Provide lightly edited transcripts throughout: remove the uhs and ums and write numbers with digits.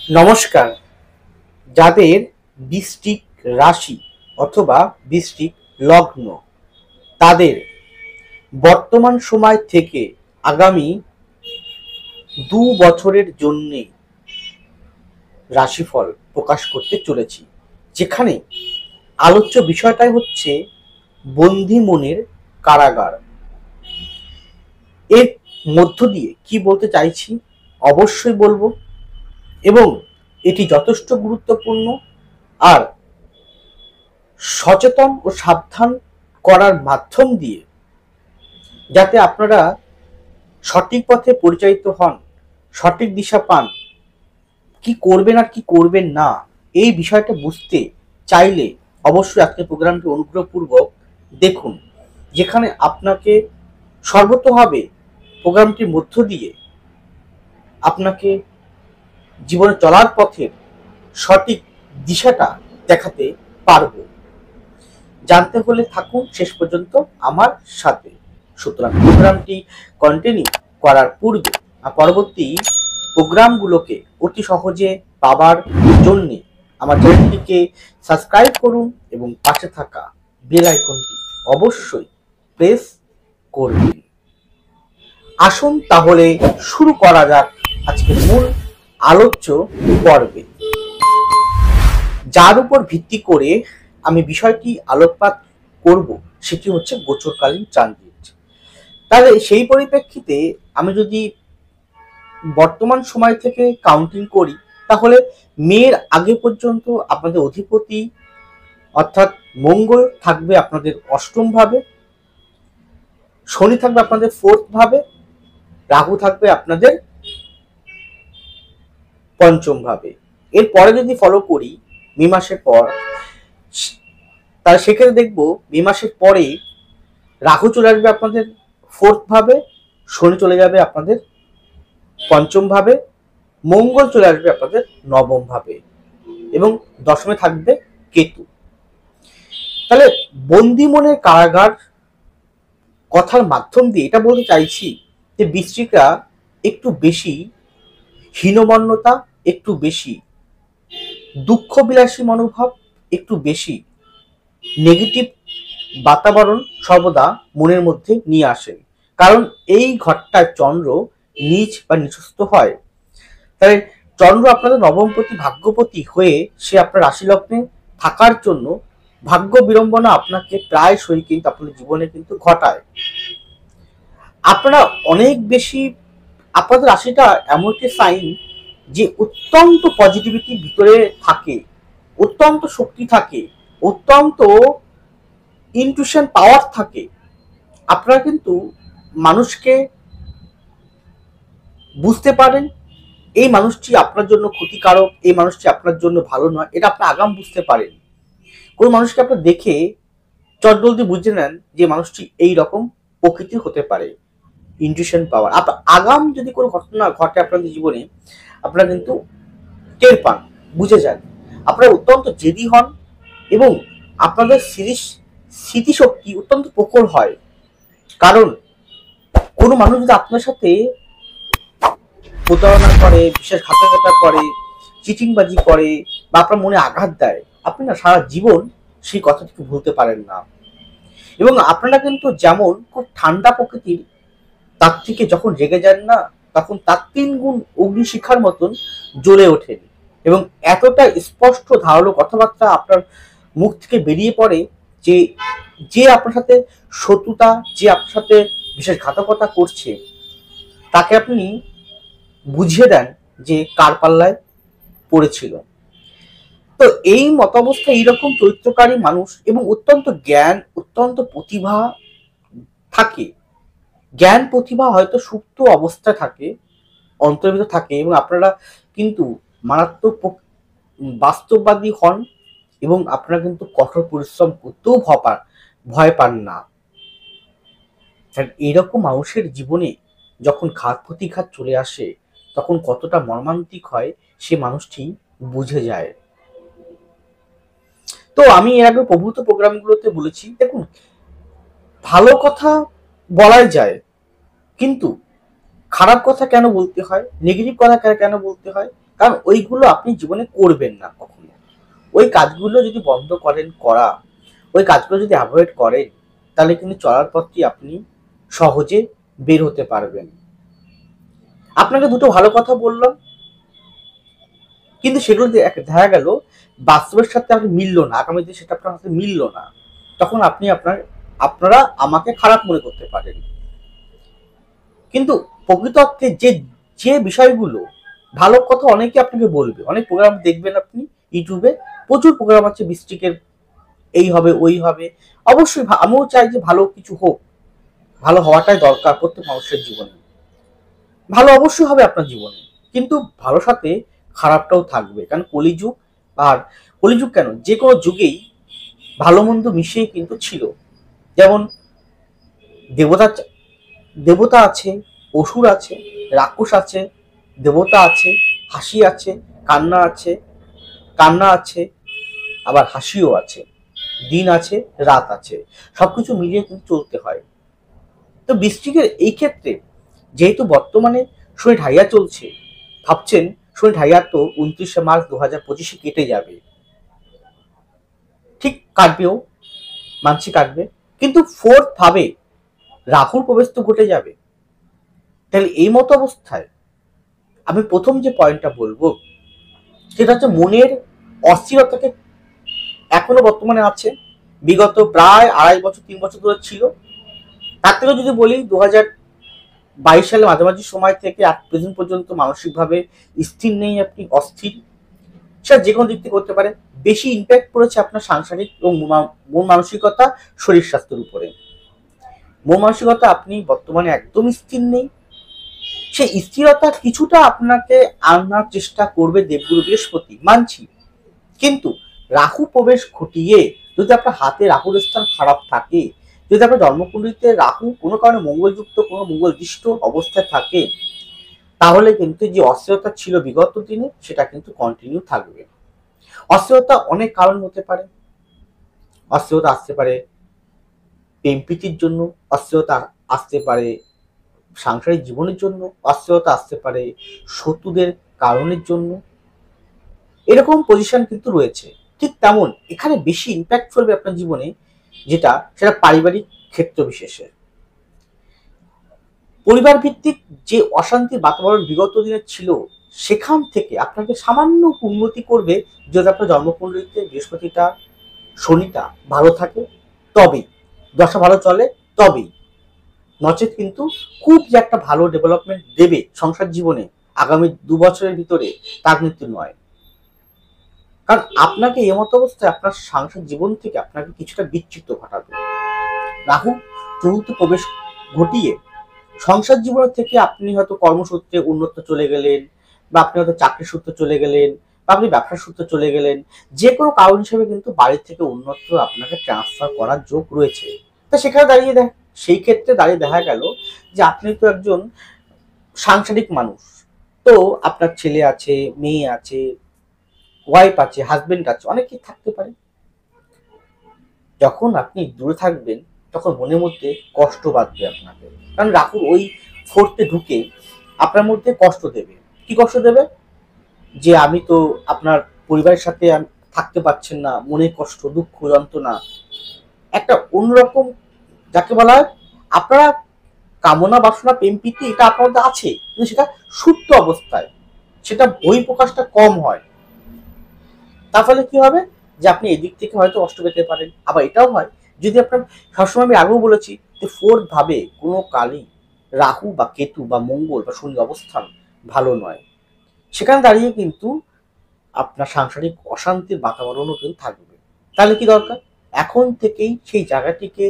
নমস্কার। যাদের বৃশ্চিক রাশি অথবা বৃশ্চিক লগ্ন, তাদের বর্তমান সময় থেকে আগামী 2 বছরের জন্য রাশিফল প্রকাশ করতে চলেছি, যেখানে আলোচ্য বিষয়টাই হচ্ছে বন্দি মনের কারাগার। এর মধ্য দিয়ে কি বলতে চাইছি অবশ্যই বলবো, এবং এটি যথেষ্ট গুরুত্বপূর্ণ। আর সচেতন ও সাবধান করার মাধ্যম দিয়ে যাতে আপনারা সঠিক পথে পরিচালিত হন, সঠিক দিশা পান, কি করবেন আর কি করবেন না, এই বিষয়টা বুঝতে চাইলে অবশ্যই আজকের প্রোগ্রামটি অনুগ্রহপূর্বক দেখুন, যেখানে আপনাকে সর্বতোভাবে প্রোগ্রামটির মধ্য দিয়ে আপনাকে জীবনে চলার পথের সঠিক দিশাটা দেখাতে পারবো। জানতে হলে থাকুন শেষ পর্যন্ত আমার সাথে। সুতরাং প্রোগ্রামটি কন্টিনিউ করার পূর্বে পরবর্তী প্রোগ্রামগুলোকে অতি সহজে পাবার জন্য আমার চ্যানেলটিকে সাবস্ক্রাইব করুন এবং পাশে থাকা বেল আইকনটি অবশ্যই প্রেস করবেন। আসুন তাহলে শুরু করা যাক আজকের মূল আলোচ্য পর্বে, যার উপর ভিত্তি করে আমি বিষয়টি আলোকপাত করব সেটি হচ্ছে গোচরকালীন ট্রানজিট। তাহলে সেই পরিপ্রেক্ষিতে আমি যদি বর্তমান সময় থেকে কাউন্টিং করি, তাহলে মের আগে পর্যন্ত আপনাদের অধিপতি অর্থাৎ মঙ্গল থাকবে আপনাদের অষ্টম ভাবে, শনি থাকবে আপনাদের ফোর্থ ভাবে, রাহু থাকবে আপনাদের পঞ্চম ভাবে। এরপরে যদি ফলো করি মে মাসের পর, তাহলে সেক্ষেত্রে দেখবো মে মাসের পরে রাহু চলে আসবে আপনাদের ফোর্থ ভাবে, শনি চলে যাবে আপনাদের পঞ্চম ভাবে, মঙ্গল চলে আসবে আপনাদের নবম ভাবে এবং দশমে থাকবে কেতু। তাহলে বন্দি মনের কারাগার কথার মাধ্যম দিয়ে এটা বলতে চাইছি যে বৃশ্চিকরা একটু বেশি হীনমন্যতা, একটু বেশি দুঃখ বিলাসী মনোভাব, একটু বেশি নেগেটিভ বাতাবরণ সর্বদা মনের মধ্যে নিয়ে আসেন, কারণ এই ঘরটায় চন্দ্র নিচ বা নিচস্থ হয়। তাই চন্দ্র আপনাদের নবমপতি ভাগ্যপতি হয়ে সে আপনার রাশি লগ্নে থাকার জন্য ভাগ্য বিড়ম্বনা আপনাকে প্রায়শই কিন্তু আপনাদের জীবনে কিন্তু ঘটায়। আপনারা অনেক বেশি, আপনাদের রাশিটা এমন একটি সাইন যে অত্যন্ত পজিটিভিটি ভিতরে থাকে, অত্যন্ত শক্তি থাকে, অত্যন্ত ইনটিউশন পাওয়ার থাকে। আপনারা কিন্তু মানুষকে বুঝতে পারেন এই মানুষটি আপনার জন্য ক্ষতিকারক, এই মানুষটি আপনার জন্য ভালো নয়, এটা আপনি আগাম বুঝতে পারেন। কোন মানুষকে আপনার দেখে চটজলদি বুঝে নেন যে মানুষটি এই রকম প্রকৃতির হতে পারে। ইনটিউশন পাওয়ার, আপনার আগাম যদি কোনো ঘটনা ঘটে আপনাদের জীবনে, আপনারা কিন্তু টের পান, বুঝে যান। আপনারা অত্যন্ত জেদি হন এবং আপনাদের স্মৃতিশক্তি অত্যন্ত প্রখর হয়। কারণ কোনো মানুষ যদি আপনার সাথে প্রতারণা করে, বিশ্বাসঘাতকতা করে, চিটিংবাজি করে বা আপনার মনে আঘাত দেয়, আপনি না সারা জীবন সেই কথাটিকে ভুলতে পারেন না। এবং আপনারা কিন্তু যেমন খুব ঠান্ডা প্রকৃতির, তার থেকে যখন রেগে যান না, তখন তার 3 গুণ অগ্নিশিখার মতন জ্বলে ওঠেন এবং এতটা স্পষ্ট ধারালো কথাবার্তা আপনার মুখ থেকে বেরিয়ে পড়ে যে যে আপনার সাথে শত্রুতা, যে আপনার সাথে বিশ্বাসঘাতকতা করছে, তাকে আপনি বুঝিয়ে দেন যে কার পাল্লায় পড়েছিল। তো এই মতাবস্থা, এইরকম চরিত্রকারী মানুষ এবং অত্যন্ত জ্ঞান, অত্যন্ত প্রতিভা থাকে। জ্ঞান প্রতিভা হয়তো সুপ্ত অবস্থায় থাকে, অন্তরের ভিতর থাকে, এবং আপনারা কিন্তু মারাত্মক বাস্তববাদী হন এবং আপনারা কিন্তু কঠোর পরিশ্রম করতেও ভয় পান না। এইরকম মানুষের জীবনে যখন ঘাত প্রতিঘাত চলে আসে, তখন কতটা মর্মান্তিক হয় সে মানুষটি বুঝে যায়। তো আমি এর আগে প্রভূত প্রোগ্রামগুলোতে বলেছি, দেখুন ভালো কথা বলাই যায়, কিন্তু খারাপ কথা কেন বলতে হয়, নেগেটিভ কথা কেন বলতে হয়? কারণ ওইগুলো আপনি জীবনে করবেন না কখনো। ওই কাজগুলো যদি বন্ধ করেন করা, ওই কাজগুলো যদি অ্যাভয়েড করেন, তাহলে কিন্তু চলার পথটি আপনি সহজে বের হতে পারবেন। আপনাকে দুটো ভালো কথা বললাম, কিন্তু সেগুলো দেখা গেল বাস্তবের সাথে আপনি মিলল না, আগামী দিনে সেটা আপনার সাথে মিলল না, তখন আপনারা আমাকে খারাপ মনে করতে পারেন। কিন্তু প্রকৃত অর্থে যে যে বিষয়গুলো ভালো কথা অনেকে আপনাকে বলবে, অনেক প্রোগ্রাম দেখবেন আপনি ইউটিউবে, প্রচুর প্রোগ্রাম আছে বৃষ্টিকের, এই হবে ওই হবে। অবশ্যই আমিও চাই যে ভালো কিছু হোক, ভালো হওয়াটাই দরকার প্রত্যেক মানুষের জীবনে, ভালো অবশ্যই হবে আপনার জীবনে, কিন্তু ভালো সাথে খারাপটাও থাকবে। কারণ কলিযুগ, আর কলিযুগ কেন, যে কোনো যুগেই ভালো মন্দ মিশিয়ে কিন্তু ছিল। যেমন দেবতা দেবতা আছে, অসুর আছে, রাক্ষস আছে, দেবতা আছে, হাসি আছে, কান্না আছে, কান্না আছে, আবার হাসিও আছে, দিন আছে, রাত আছে, সবকিছু মিলিয়ে কিন্তু চলতে হয়। তো বৃশ্চিকের এই ক্ষেত্রে যেহেতু বর্তমানে শনি ঢাইয়া চলছে, ভাবছেন শনি ঢাইয়া তো 29 মার্চ 2025 কেটে যাবে, ঠিক কাটবেও, মানছি কাটবে, কিন্তু ফোর্থ ভাবে রাহুর প্রবেশ তো ঘটে যাবে। তাহলে এই মতো অবস্থায় আমি প্রথম যে পয়েন্টটা বলবো সেটা হচ্ছে মনের অস্থিরতাকে এখনো বর্তমানে আছে, বিগত প্রায় 2.5 বছর 3 বছর ধরে ছিল। তার থেকে যদি বলি 2022 সালে মাঝামাঝি সময় থেকে আজ প্রেজেন্ট পর্যন্ত মানসিকভাবে স্থির নেই, আপনি অস্থির, সেটা যে কোনো দিক থেকে করতে পারে। বেশি ইম্প্যাক্ট পড়েছে আপনার সাংসারিক এবং মন মানসিকতা, শরীর স্বাস্থ্যের উপরে। মন মানসিকতা আপনি বর্তমানে একদম স্থির নেই, সেই স্থিরতা কিছুটা আপনাকে আনার চেষ্টা করবে দেবগুরু বৃহস্পতি, মানছি, কিন্তু রাহু প্রবেশ ঘটিয়ে যদি আপনার হাতে রাহুর স্থান খারাপ থাকে, যদি আপনার জন্মকুণ্ডলিতে রাহু কোনো কারণে মঙ্গলযুক্ত, কোনো মঙ্গল দৃষ্ট অবস্থায় থাকে, তাহলে কিন্তু যে অস্থিরতা ছিল বিগত দিনে সেটা কিন্তু কন্টিনিউ থাকবে। অস্থিরতা অনেক কারণ হতে পারে, অস্থিরতা আসতে পারে প্রেম প্রীতির জন্য, অস্থিরতা আসতে পারে সাংসারিক জীবনের জন্য, অস্থিরতা আসতে পারে শত্রুদের কারণের জন্য, এরকম পজিশন কিন্তু রয়েছে। ঠিক তেমন এখানে বেশি ইম্প্যাক্ট করবে আপনার জীবনে যেটা, সেটা পারিবারিক ক্ষেত্র বিশেষে। পরিবার ভিত্তিক যে অশান্তির বাতাবরণ বিগত দিনে ছিল, সেখান থেকে আপনাকে সামান্য উন্নতি করবে যদি আপনার জন্মকুণ্ডলিতে বৃহস্পতিটা, শনিটা ভালো থাকে, তবেই দশা ভালো চলে, তবেই, নচেত কিন্তু খুব যে একটা ভালো ডেভেলপমেন্ট দেবে সংসার জীবনে আগামী 2 বছরের ভিতরে, তা কিন্তু নয়। কারণ আপনাকে এমত অবস্থায় আপনার সাংসারিক জীবন থেকে আপনাকে কিছুটা বিচ্যুত ঘটাবে। রাহু চতুর্থ প্রবেশ ঘটিয়ে সংসার জীবন থেকে আপনি হয়তো কর্মসূত্রে উন্নত চলে গেলেন, বা আপনি হয়তো চাকরি সূত্রে চলে গেলেন, বা আপনি ব্যবসার সূত্রে চলে গেলেন, যে কোনো কারণ হিসেবে কিন্তু বাড়ি থেকে উন্নত আপনাকে ট্রান্সফার করার যোগ রয়েছে। তো সেখানে দাঁড়িয়ে সেই ক্ষেত্রে দাঁড়িয়ে দেখা গেল যে আপনি তো একজন সাংসারিক মানুষ, তো আপনার ছেলে আছে, মেয়ে আছে, ওয়াইফ আছে, হাজবেন্ড আছে, অনেকেই থাকতে পারে। যখন আপনি দূরে থাকবেন তখন মনের মধ্যে কষ্ট বাঁধবে আপনাকে, কারণ রাহু ওই ফোর্থে ঢুকে আপনার মধ্যে কষ্ট দেবে। কি কষ্ট দেবে? যে আমি তো আপনার পরিবারের সাথে থাকতে পারছেন না, মনের কষ্ট, দুঃখ, যন্ত্রণা, একটা অন্যরকম, যাকে বলা হয় আপনারা কামনা বাসনা প্রেম প্রীতি এটা আপনার মধ্যে আছে, কিন্তু সেটা সুপ্ত অবস্থায়, সেটা বহিঃপ্রকাশটা কম হয়। তার ফলে কি হবে যে আপনি এদিক থেকে হয়তো কষ্ট পেতে পারেন। আবার এটাও হয় যদি আপনার, সবসময় আমি আগেও বলেছি যে ফোর্থ ভাবে কোনো কালই রাহু বা কেতু বা মঙ্গল বা শনি অবস্থান ভালো নয়, সেখানে দাঁড়িয়ে কিন্তু আপনার সাংসারিক অশান্তির বাতাবরণও কিন্তু থাকবে। তাহলে কি দরকার, এখন থেকেই সেই জায়গাটিকে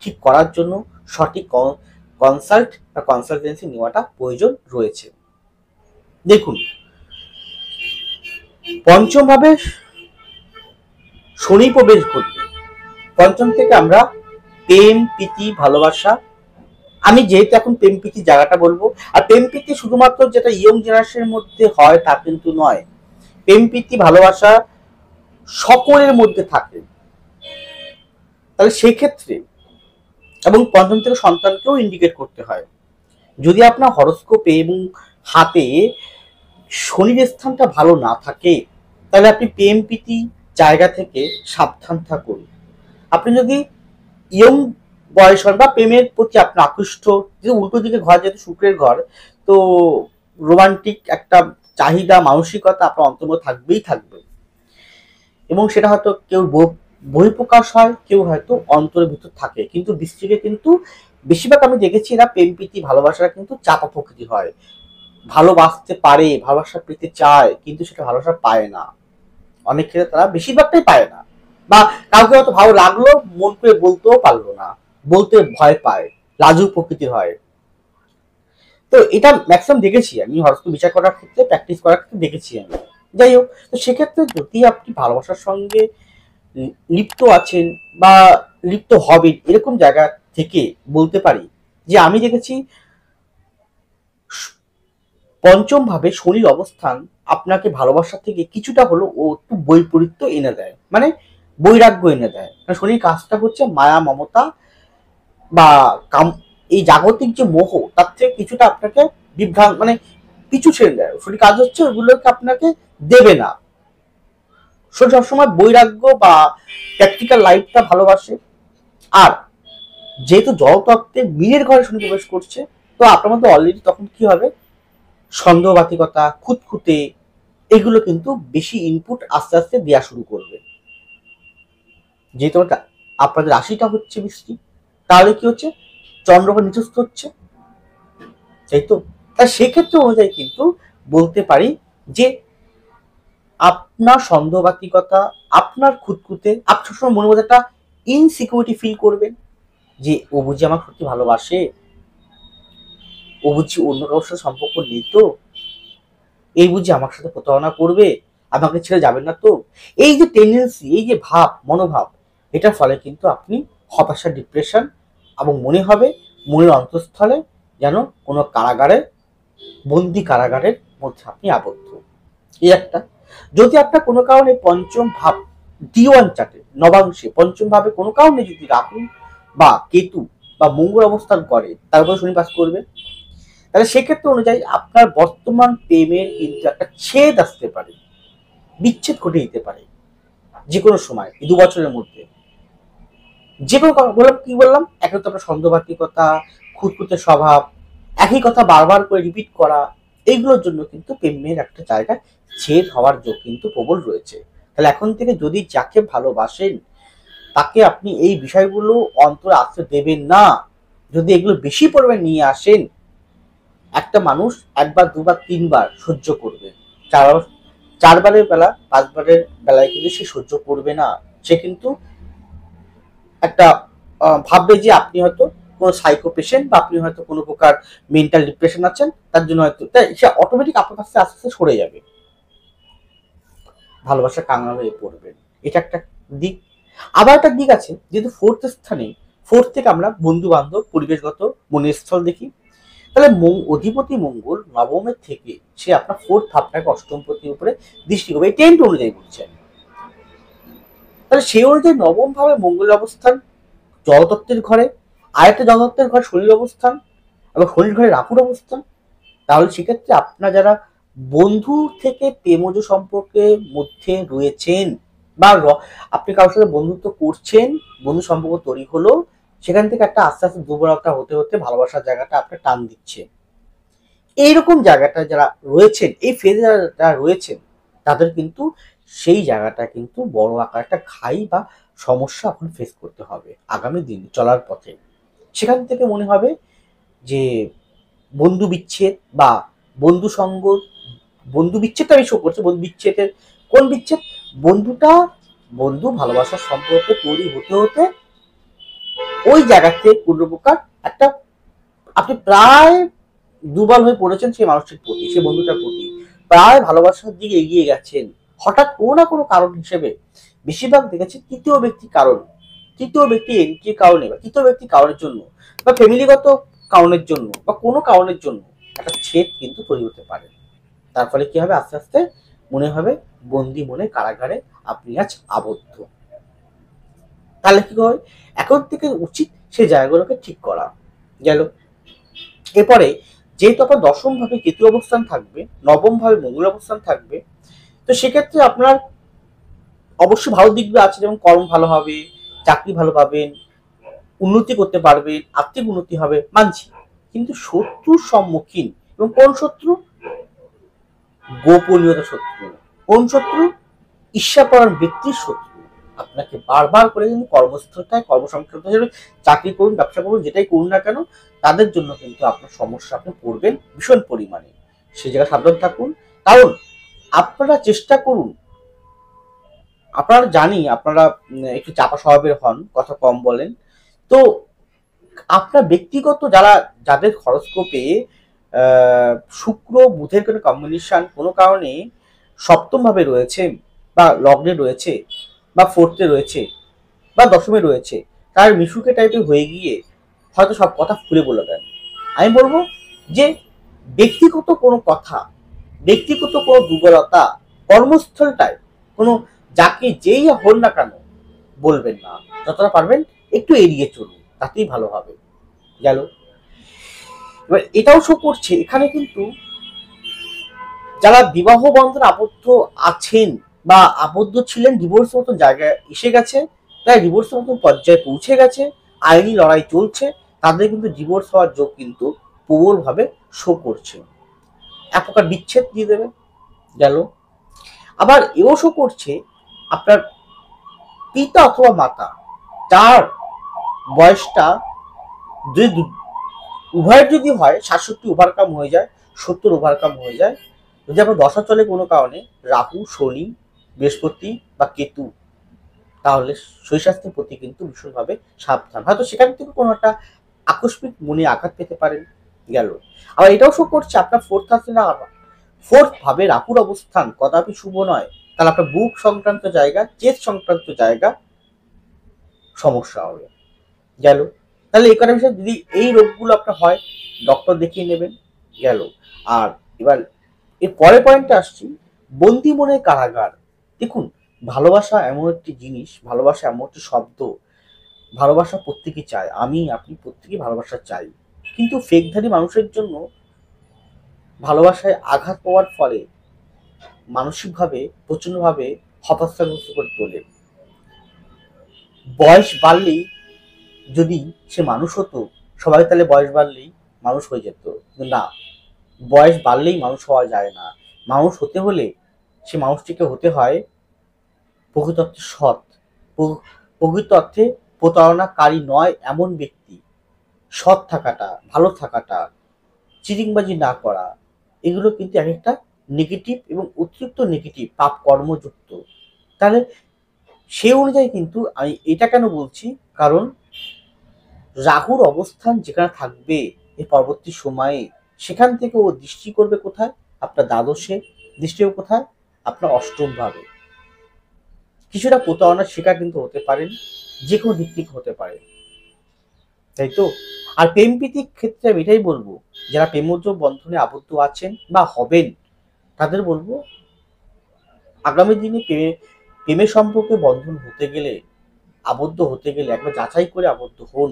ঠিক করার জন্য সঠিক কনসাল্ট বা কনসালটেন্সি নেওয়াটা প্রয়োজন রয়েছে। দেখুন, পঞ্চম ভাবে শনি প্রবেশ ঘটবে, পঞ্চম থেকে আমরা প্রেম প্রীতি ভালোবাসা, আমি যেহেতু এখন প্রেম প্রীতি জায়গাটা বলবো, আর প্রেম প্রীতি শুধুমাত্র যেটা ইয়ং জেনারেশনের মধ্যে হয় তা কিন্তু নয়, প্রেম প্রীতি ভালোবাসা সকলের মধ্যে থাকে। তাহলে সেই ক্ষেত্রে, এবং পঞ্চম থেকে সন্তানকেও ইন্ডিকেট করতে হয়। যদি আপনার হরোস্কোপে এবং হাতে শনির স্থানটা ভালো না থাকে, তাহলে আপনি প্রেম প্রীতি জায়গা থেকে সাবধান থাকুন। আপনি যদি ইয়ং বয়স হন বা প্রেমের প্রতি আপনার আকৃষ্ট, যে উল্টো দিকে ঘর যেহেতু শুক্রের ঘর, তো রোমান্টিক একটা চাহিদা মানসিকতা আপনার অন্তর্মধ্যে থাকবেই থাকবে, এবং সেটা হয়তো কেউ বহিঃপ্রকাশ হয়, কেউ হয়তো অন্তরের ভিতর থাকে। কিন্তু বৃশ্চিকে কিন্তু বেশিরভাগ আমি দেখেছি এরা প্রেম প্রীতি ভালোবাসাটা কিন্তু চাপা প্রকৃতি হয়। ভালোবাসতে পারে, ভালোবাসা পেতে চায়, কিন্তু সেটা ভালোবাসা পায় না। অনেক ক্ষেত্রে তারা বেশিরভাগটাই পায় না, বা কাউকে হয়তো ভালো লাগলো, মন করে বলতেও পারলো না, বলতে ভয় পায়, লাজুক প্রকৃতির হয়। তো এটা ম্যাক্সিমাম দেখেছি আমি, হরস্কোপ বিচার করার ক্ষেত্রে, প্র্যাকটিস করার ক্ষেত্রে দেখেছি আমি। যাই হোক, তো সেক্ষেত্রে যদি আপনি ভালোবাসার সঙ্গে লিপ্ত আছেন বা লিপ্ত হবেন, এরকম জায়গা থেকে বলতে পারি যে আমি দেখেছি পঞ্চম ভাবে শনির অবস্থান আপনাকে ভালোবাসা থেকে কিছুটা হলো ও একটু বৈপরীত্য এনে দেয়, মানে বৈরাগ্য এনে দেয়। শনির কাজটা হচ্ছে মায়া মমতা বা কাম, এই জাগতিক যে মোহ, তার থেকে কিছুটা আপনাকে বিভ্রান্ত, মানে পিছু ছেড়ে দেয়। শনির কাজ হচ্ছে ওগুলোকে আপনাকে দেবে না। শনি সবসময় বৈরাগ্য বা প্র্যাকটিক্যাল লাইফটা ভালোবাসে। আর যেহেতু জলতত্ত্বে মীনের ঘরে শনি প্রবেশ করছে, তো আপনার মধ্যে অলরেডি তখন কি হবে, সন্দেহবাতিকতা, খুঁতখুঁতে, এগুলো কিন্তু বেশি ইনপুট আস্তে আস্তে দেওয়া শুরু করবে। যেহেতু আপনাদের রাশিটা হচ্ছে বৃষ্টি, তাহলে কি হচ্ছে, চন্দ্রগ্রহ নিচস্থ হচ্ছে, তাই তো। তাই সেক্ষেত্রে অনুযায়ী কিন্তু বলতে পারি যে আপনার সন্দেহবাতিকতা, আপনার খুঁতখুঁতে, আপনি সবসময় মনের মধ্যে একটা ইনসিকিউরিটি ফিল করবেন যে ও বুঝি আমার সত্যি ভালোবাসে, ও বুঝি অন্য কারোর সাথে সম্পর্ক নেই তো, এই বুঝি আমার সাথে প্রতারণা করবে, আমাকে ছেড়ে যাবেন না তো। এই যে টেন্ডেন্সি, এই যে ভাব, মনোভাব, এটার ফলে কিন্তু আপনি হতাশা, ডিপ্রেশন, এবং মনে হবে মনের অন্তঃস্থলে যেন কোনো কারাগারে, বন্দি কারাগারের মধ্যে আপনি আবদ্ধ। এই একটা। যদি আপনার কোনো কারণে পঞ্চম ভাব D1 চার্টে নবাংশে পঞ্চম ভাবে কোনো কারণে যদি রাহু বা কেতু বা মঙ্গল অবস্থান করে, তারপরে শনি পাস করবে, তাহলে সেক্ষেত্রে অনুযায়ী আপনার বর্তমান প্রেমের কিন্তু একটা ছেদ আসতে পারে, বিচ্ছেদ ঘটে দিতে পারে যে কোনো সময়, 2 বছরের মধ্যে। যে কোনো বললাম, কি বললাম, এখন তো আপনার সন্দেহবাতিকতা, খুঁতখুঁতে স্বভাব, একই কথা বারবার করে রিপিট করা, এইগুলোর জন্য কিন্তু প্রেমের একটা জায়গায় ছেদ হওয়ার যোগ কিন্তু প্রবল রয়েছে। তাহলে এখন থেকে যদি যাকে ভালোবাসেন, তাকে আপনি এই বিষয়গুলো অন্তরে আসতে দেবেন না। যদি এগুলো বেশি পরিমাণে নিয়ে আসেন, একটা মানুষ একবার, দুবার, তিনবার সহ্য করবে, চারবারের বেলা, 5বারের বেলায় কিন্তু সে সহ্য করবে না। সে কিন্তু একটা ভাববে যে আপনি হয়তো কোনো সাইকো পেশেন্ট, বা আপনি হয়তো কোনো প্রকার মেন্টাল ডিপ্রেশন আছেন, তার জন্য হয়তো, তাই সে অটোমেটিক আপনার কাছে আস্তে আস্তে সরে যাবে, ভালোবাসা কাঙাল হয়ে পড়বেন। এটা একটা দিক। আবার একটা দিক আছে, যেহেতু ফোর্থ স্থানে, ফোর্থ থেকে আমরা বন্ধু বান্ধব, পরিবেশগত, মনের স্থল দেখি, তাহলে অধিপতি মঙ্গল নবমের থেকে সে আপনার ফোর্থ ভাবটাকে অষ্টমপতির উপরে দৃষ্টি করবে, এই টেন্ট অনুযায়ী বলছে। তাহলে সেই অনুযায়ী নবম ভাবে মঙ্গলের অবস্থান, জলতত্ত্বের ঘরে, আরেকটা জলতত্ত্বের ঘরে শনির অবস্থান, এবং শনির ঘরে রাহুর অবস্থান। তাহলে সেক্ষেত্রে আপনার যারা বন্ধু থেকে প্রেমজ সম্পর্কের মধ্যে রয়েছেন, বা আপনি কারোর সাথে বন্ধুত্ব করছেন, বন্ধু সম্পর্ক তৈরি হলো, সেখান থেকে একটা আস্তে আস্তে দুর্বলতা হতে হতে ভালোবাসার জায়গাটা আপনার টান দিচ্ছে, এইরকম জায়গাটা যারা রয়েছেন, এই ফেজে যারা রয়েছেন, তাদের কিন্তু সেই জায়গাটা কিন্তু বড় আকার একটা ঘাই বা সমস্যা এখন ফেস করতে হবে আগামী দিন চলার পথে। সেখান থেকে মনে হবে যে বন্ধু বিচ্ছেদ বা বন্ধু সঙ্গ, বন্ধু বিচ্ছেদটা আমি শো করছে, বন্ধু বিচ্ছেদের কোন বিচ্ছেদ, বন্ধুটা, বন্ধু ভালোবাসার সম্পর্ক তৈরি হতে হতে ওই জায়গা থেকে কোনো প্রকার একটা, আপনি প্রায় দুর্বল হয়ে পড়েছেন সেই মানুষটির প্রতি, সেই বন্ধুটার প্রতি, প্রায় ভালোবাসার দিকে এগিয়ে গেছেন, হঠাৎ কোনো না কোনো কারণ হিসেবে, বেশিরভাগ দেখেছি তৃতীয় ব্যক্তি কারণ, তৃতীয় ব্যক্তি এন্ট্রির কারণে, বা তৃতীয় ব্যক্তি কারণের জন্য, বা ফ্যামিলিগত কারণের জন্য, বা কোনো কারণের জন্য একটা ছেদ কিন্তু তৈরি হতে পারে। তার ফলে কি হবে, আস্তে আস্তে মনে হবে বন্দি মনে কারাগারে আপনি আজ আবদ্ধ। তাহলে কি হয়, এখন থেকে উচিত সেই জায়গাগুলোকে ঠিক করা গেল। এরপরে যেহেতু আপনার দশম ভাবে কেতু অবস্থান থাকবে, নবম ভাবে মঙ্গল অবস্থান থাকবে, তো সেক্ষেত্রে আপনার অবশ্যই ভালো দিকগুলো আছে, যেমন কর্ম ভালো হবে, চাকরি ভালো পাবেন, উন্নতি করতে পারবেন, আর্থিক উন্নতি হবে, মানছি। কিন্তু শত্রুর সম্মুখীন, এবং কোন শত্রু? গোপনীয়তা শত্রু। কোন শত্রু? ঈর্ষাপরায়ণ ব্যক্তির শত্রু। আপনাকে বারবার করে কিন্তু কর্মস্থলটায়, কর্মসংস্থান হিসেবে চাকরি করুন, ব্যবসা করুন, যেটাই করুন না কেন, তাদের জন্য কিন্তু আপনার সমস্যা আপনি পড়বেন ভীষণ পরিমাণে। সে জায়গায় সাবধান থাকুন। কারণ আপনারা চেষ্টা করুন, আপনারা জানি আপনারা একটু চাপা স্বভাবের হন, কথা কম বলেন, তো আপনার ব্যক্তিগত যাদের হরোস্কোপে শুক্র বুধের কোনো কম্বিনেশন কোনো কারণে সপ্তম ভাবে রয়েছে, বা লগ্নে রয়েছে, বা ফোর্থে রয়েছে, বা দশমে রয়েছে, তার মিশুকে টাইপের হয়ে গিয়ে হয়তো সব কথা খুলে বলে দেন। আমি বলবো যে ব্যক্তিগত কোনো কথা, ব্যক্তিগত কোনো দুর্বলতা কর্মস্থলটায় কোনো, যাকে যেই হন না কেন, বলবেন না। যতটা পারবেন একটু এড়িয়ে চলুন, তাতেই ভালো হবে। গেল। এবার এটাও শো করছে এখানে কিন্তু যারা বিবাহ বন্ধনে আবদ্ধ আছেন, বা আবদ্ধ ছিলেন, ডিভোর্স মতো জায়গায় এসে গেছে, তাই ডিভোর্স মতো পর্যায়ে পৌঁছে গেছে, আইনি লড়াই চলছে, তাদের কিন্তু ডিভোর্স হওয়ার যোগ কিন্তু প্রবল ভাবে শো করছে। এক প্রকার বিচ্ছেদ দিয়ে দেবে। গেল। আবার এও শো করছে আপনার পিতা অথবা মাতা, যার বয়সটা উভয়ের যদি হয় 67 ওভারকাম হয়ে যায়, 70 ওভারকাম হয়ে যায়, যদি আপনার দশা চলে কোনো কারণে রাহু, শনি, বৃহস্পতি বা কেতু, তাহলে শরীর স্বাস্থ্যের প্রতি কিন্তু ভীষণভাবে সাবধান। হয়তো সেখান থেকে কোনো একটা আকস্মিক মনে আঘাত পেতে পারেন। গেল। আবার এটাও শো করছে আপনার ফোর্থ হাউসে না, ফোর্থ ভাবে রাহুর অবস্থান কদাপি শুভ নয়। তাহলে আপনার বুক সংক্রান্ত জায়গা, চেস্ট সংক্রান্ত জায়গা সমস্যা হবে। গেল। তাহলে এই কারণে যদি এই রোগগুলো আপনার হয়, ডক্টর দেখিয়ে নেবেন। গেল। আর এবার এর পরের পয়েন্টে আসছি, বন্দি মনের কারাগার। দেখুন, ভালোবাসা এমন একটি জিনিস, ভালোবাসা এমন একটি শব্দ, ভালোবাসা প্রত্যেকে চায়, আমি আপনি প্রত্যেকেই ভালোবাসা চাই, কিন্তু ফেকধারী মানুষের জন্য ভালোবাসায় আঘাত পাওয়ার ফলে মানসিকভাবে প্রচন্ডভাবে হতাশাগ্রস্ত করে তোলে। বয়স বাড়লেই যদি সে মানুষ হতো, সবাই তাহলে বয়স বাড়লেই মানুষ হয়ে যেত, কিন্তু না, বয়স বাড়লেই মানুষ হওয়া যায় না। মানুষ হতে হলে সে মানুষটিকে হতে হয় প্রকৃত অর্থে সৎ, প্রকৃত অর্থে প্রতারণাকারী নয় এমন ব্যক্তি। সৎ থাকাটা, ভালো থাকাটা, চিটিংবাজি না করা, এগুলো কিন্তু এক একটা নেগেটিভ এবং অতিরিক্ত নেগেটিভ পাপ কর্মযুক্ত। তাহলে সে অনুযায়ী কিন্তু আমি এটা কেন বলছি, কারণ রাহুর অবস্থান যেখানে থাকবে এই পরবর্তী সময়ে, সেখান থেকে ও দৃষ্টি করবে কোথায়? আপনার দ্বাদশে দৃষ্টি হবে কোথায়? আপনার অষ্টম ভাবে। কিছুটা প্রতারণার শিকার কিন্তু হতে পারেন, যে কোনো দিক থেকে হতে পারে, তাই তো? আর প্রেম প্রীতির ক্ষেত্রে আমি এটাই বলবো, যারা প্রেমজ বন্ধনে আবদ্ধ আছেন বা হবেন, তাদের বলবো আগামী দিনে প্রেমের সম্পর্কে বন্ধন হতে গেলে, আবদ্ধ হতে গেলে একবার যাচাই করে আবদ্ধ হন,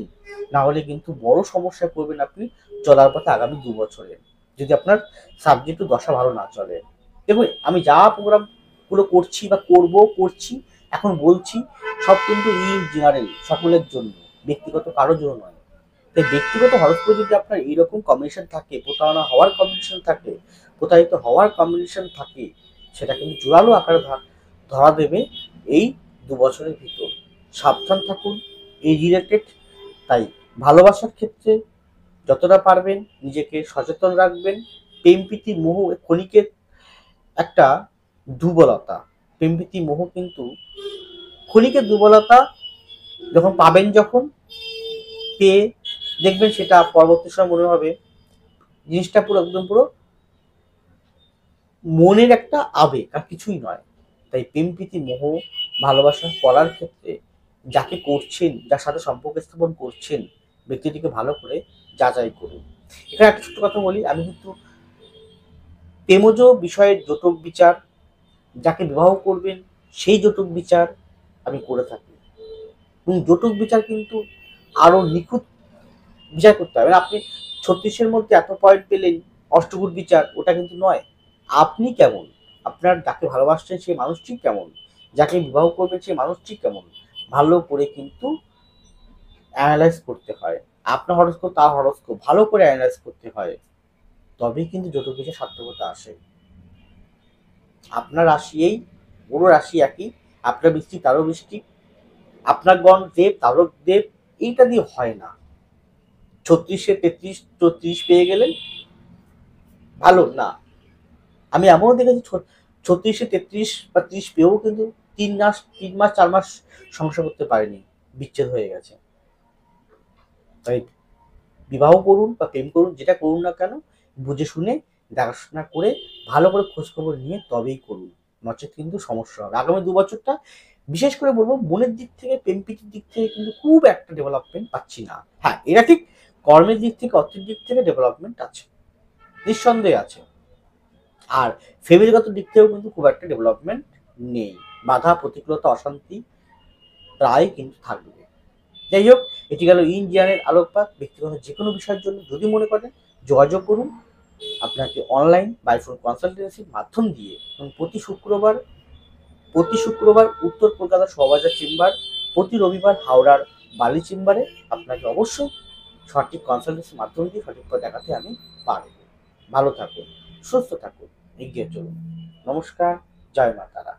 না হলে কিন্তু বড় সমস্যায় পড়বেন আপনি চলার পথে আগামী 2 বছরে, যদি আপনার সাবজেক্ট দশা ভালো না চলে। দেখুন, আমি যা প্রোগ্রাম গুলো করছি বা করছি এখন বলছি, সব কিন্তু ইন জেনারেল, সকলের জন্য, ব্যক্তিগত কারোর জন্য নয়। তাই ব্যক্তিগত হরস্কোপে যদি আপনার এইরকম কম্বিনেশন থাকে, প্রতারণা হওয়ার কম্বিনেশন থাকে, প্রতারিত হওয়ার কম্বিনেশন থাকে, সেটা কিন্তু জোরালো আকারে ধরা দেবে এই 2 বছরের ভিতর। সাবধান থাকুন এই রিলেটেড। তাই ভালোবাসার ক্ষেত্রে যতটা পারবেন নিজেকে সচেতন রাখবেন। প্রেম প্রীতি মোহ ক্ষণিকের একটা দুর্বলতা, প্রেম প্রীতি মোহ কিন্তু ক্ষণিকের দুর্বলতা, যখন পাবেন, যখন পেয়ে দেখবেন সেটা পরবর্তী সময় মনে হবে জিনিসটা পুরো একদম পুরো মনের একটা আবেগ, আর কিছুই নয়। তাই প্রেম প্রীতি মোহ ভালোবাসা করার ক্ষেত্রে যাকে করছেন, যার সাথে সম্পর্ক স্থাপন করছেন, ব্যক্তিটিকে ভালো করে যাচাই করুন। এখানে একটা ছোট্ট কথা বলি, আমি কিন্তু প্রেমজ বিষয়ের জটক বিচার, যাকে বিবাহ করবেন সেই জটক বিচার আমি করে থাকি, এবং জটক বিচার কিন্তু আরো নিখুঁত বিচার করতে হবে। আপনি 36-এর মধ্যে এত পয়েন্ট পেলেন, অষ্টগুণ বিচার, ওটা কিন্তু নয়। আপনি কেমন, আপনার যাকে ভালোবাসছেন সেই মানুষটি কেমন, যাকে বিবাহ করবেন সেই মানুষটি কেমন, ভালো করে কিন্তু অ্যানালাইজ করতে হয়। আপনার হরস্কোপ তার হরস্কোপ ভালো করে অ্যানালাইজ করতে হয়, তবেই কিন্তু যৌতুক বিষয়ে সার্থকতা আসে। আপনার রাশি এই, ওরও রাশি একই, আপনার বৃষ্টি তারও বৃষ্টি, আপনার গণ দেব তারও দেব, এইটা দিয়ে হয় না। 36-এ 33-34 পেয়ে গেলেন, ভালো না। আমি এমনও দেখেছি 36-এ 33 বা 30 পেয়েও কিন্তু 3 মাস 4 মাস সংসার করতে পারেনি, বিচ্ছেদ হয়ে গেছে। তাই বিবাহ করুন বা প্রেম করুন, যেটা করুন না কেন, বুঝে শুনে দেখাশোনা করে ভালো করে খোঁজখবর নিয়ে তবেই করুন, নচেত কিন্তু সমস্যা হবে। আগামী 2 বছরটা বিশেষ করে বলবো মনের দিক থেকে, প্রেম প্রীতির দিক থেকে কিন্তু খুব একটা ডেভেলপমেন্ট পাচ্ছি না। হ্যাঁ, এটা ঠিক, কর্মের দিক থেকে, অর্থের দিক থেকে ডেভেলপমেন্ট আছে, নিঃসন্দেহে আছে। আর ফ্যামিলিগত দিক থেকেও কিন্তু খুব একটা ডেভেলপমেন্ট নেই, বাধা প্রতিকূলতা অশান্তি প্রায় কিন্তু থাকবে। যাই হোক, এটি গেল ইন্ডিয়ানের আলোকপাত। ব্যক্তিগত যে কোনো বিষয়ের জন্য যদি মনে করেন, যোগাযোগ করুন। আপনাকে অনলাইন বাই ফোন কনসালটেন্সির মাধ্যম দিয়ে এবং প্রতি শুক্রবার উত্তর কলকাতা শোভাবাজার চেম্বার, প্রতি রবিবার হাওড়ার বালি চেম্বারে আপনাকে অবশ্যই সঠিক কনসালটেন্সির মাধ্যম দিয়ে সঠিক পথ দেখাতে আমি পারব। ভালো থাকুন, সুস্থ থাকুন, এগিয়ে চলুন। নমস্কার, জয় মা তারা।